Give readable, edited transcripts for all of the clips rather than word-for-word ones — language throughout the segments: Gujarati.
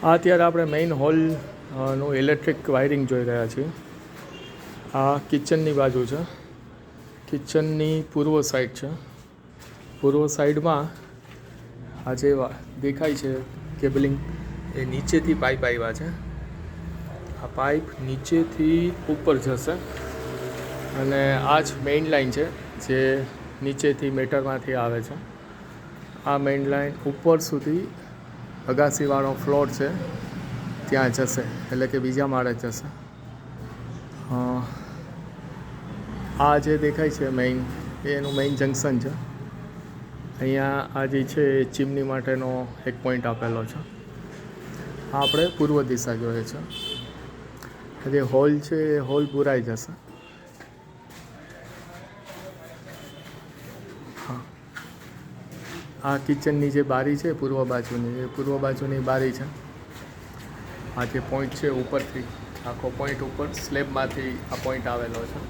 આ અત્યારે આપણે મેઇન હોલ નું ઇલેક્ટ્રિક વાયરિંગ જોઈ રહ્યા છીએ. આ કિચનની બાજુ છે. કિચનની પૂર્વ સાઈડ છે. પૂર્વ સાઈડમાં આ જે દેખાય છે કેબલિંગ, એ નીચેથી પાઇપ આવ્યા છે. આ પાઇપ નીચેથી ઉપર જશે અને આ જ મેઇન લાઇન છે જે નીચેથી મીટરમાંથી આવે છે. આ મેઇન લાઇન ઉપર સુધી અગાસીવાળો ફ્લોર છે ત્યાં જશે, એટલે કે બીજા માળે જશે. આ જે દેખાય છે મેઇન, એનું મેઇન જંકશન છે. અહીંયા આ જે છે એ ચીમની માટેનો એક પોઈન્ટ આપેલો છે. આ આપણે પૂર્વ દિશા જોઈએ છે. જે હોલ છે એ હોલ પૂરાઈ જશે. હા, આ કિચનની જે બારી છે પૂર્વ બાજુની, એ પૂર્વ બાજુની બારી છે. આ જે પોઈન્ટ છે ઉપરથી, આખો પોઈન્ટ ઉપર સ્લેબમાંથી આ પોઈન્ટ આવેલો છે.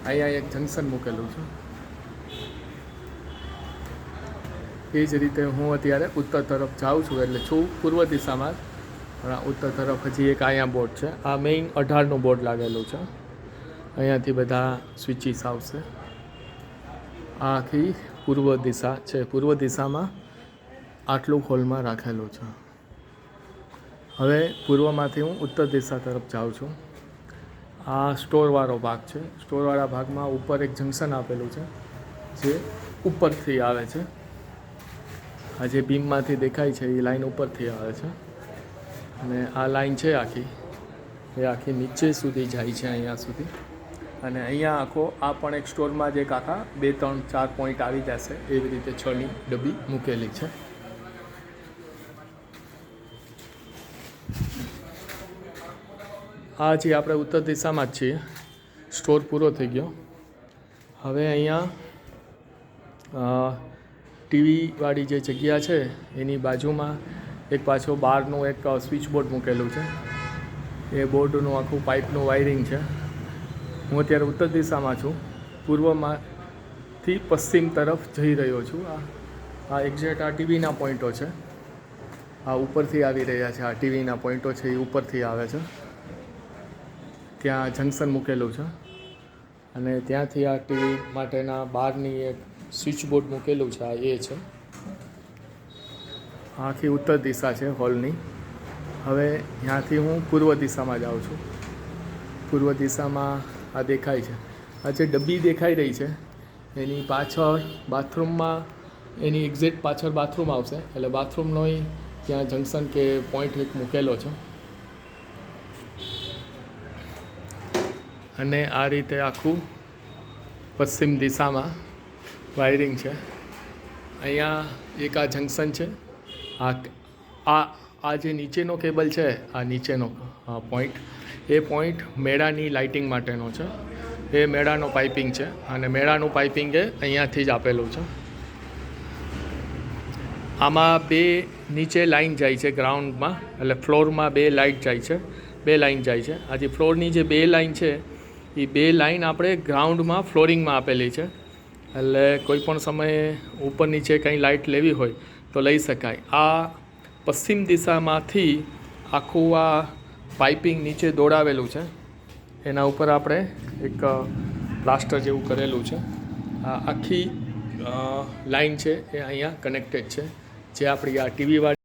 અહીંયા એક જંકશન મૂકેલું છે. એ જ રીતે હું અત્યારે ઉત્તર તરફ જાઉં છું, એટલે છું પૂર્વ દિશામાં, પણ ઉત્તર તરફ હજી એક અહીંયા બોર્ડ છે. આ મેઇન 18નું બોર્ડ લાગેલું છે. અહીંયાથી બધા સ્વિચીસ આવશે. આ આખી પૂર્વ દિશા છે. પૂર્વ દિશામાં આટલું હોલમાં રાખેલું છે. હવે પૂર્વમાંથી હું ઉત્તર દિશા તરફ જાઉં છું. આ સ્ટોરવાળો ભાગ છે. સ્ટોરવાળા ભાગમાં ઉપર એક જંકશન આપેલું છે જે ઉપરથી આવે છે. આ જે બીમમાંથી દેખાય છે એ લાઈન ઉપરથી આવે છે અને આ લાઈન છે આખી, એ આખી નીચે સુધી જાય છે અહીંયા સુધી. અને અહીંયા આખો આ પણ એક સ્ટોરમાં જ એક આખા 2, 3, 4 પોઈન્ટ આવી જશે. એવી રીતે 6ની ડબ્બી મૂકેલી છે. આ જે આપણે ઉત્તર દિશામાં જ છીએ. સ્ટોર પૂરો થઈ ગયો. હવે અહીંયા ટીવીવાળી જે જગ્યા છે એની બાજુમાં એક પાછો બહારનું એક સ્વિચ બોર્ડ મૂકેલું છે. એ બોર્ડનું આખું પાઇપનું વાયરિંગ છે. હું અત્યારે ઉત્તર દિશામાં છું. પૂર્વમાંથી પશ્ચિમ તરફ જઈ રહ્યો છું. આ એક્ઝેક્ટ આ ટીવીના પોઈન્ટો છે. આ ઉપરથી આવી રહ્યા છે. આ ટીવીના પોઈન્ટો છે એ ઉપરથી આવે છે. ત્યાં જંકશન મૂકેલું છે અને ત્યાંથી આ ટીવી માટેના બહારની એક સ્વિચ બોર્ડ મૂકેલું છે. આ એ છે. આખી ઉત્તર દિશા છે હોલની. હવે ત્યાંથી હું પૂર્વ દિશામાં જાઉં છું. પૂર્વ દિશામાં આ દેખાય છે. આ જે ડબ્બી દેખાઈ રહી છે એની પાછળ બાથરૂમમાં, એની એક્ઝેક્ટ પાછળ બાથરૂમ આવશે. એટલે બાથરૂમનો ત્યાં જંકશન કે પોઈન્ટ એક મૂકેલો છે. અને આ રીતે આખું પશ્ચિમ દિશામાં વાયરિંગ છે. અહીંયા એક આ જંકશન છે. આ જે નીચેનો કેબલ છે, આ નીચેનો પોઈન્ટ, એ પોઈન્ટ મેળાની લાઇટિંગ માટેનો છે. એ મેળાનો પાઇપિંગ છે અને મેળાનું પાઇપિંગ એ અહીંયાથી જ આપેલું છે. આમાં 2 નીચે લાઇન જાય છે ગ્રાઉન્ડમાં, એટલે ફ્લોરમાં 2 લાઇટ જાય છે, 2 લાઇન જાય છે. આ જે ફ્લોરની જે 2 લાઇન છે એ 2 લાઇન આપણે ગ્રાઉન્ડમાં ફ્લોરિંગમાં આપેલી છે. એટલે કોઈ પણ સમયે ઉપર નીચે કંઈ લાઇટ લેવી હોય તો લઈ શકાય. આ પશ્ચિમ દિશામાંથી આખું આ પાઇપિંગ નીચે દોડાવેલું છે. એના ઉપર આપણે એક પ્લાસ્ટર જેવું કરેલું છે. આ આખી લાઈન છે એ અહીંયા કનેક્ટેડ છે. જે આપણી આ ટીવીવાળી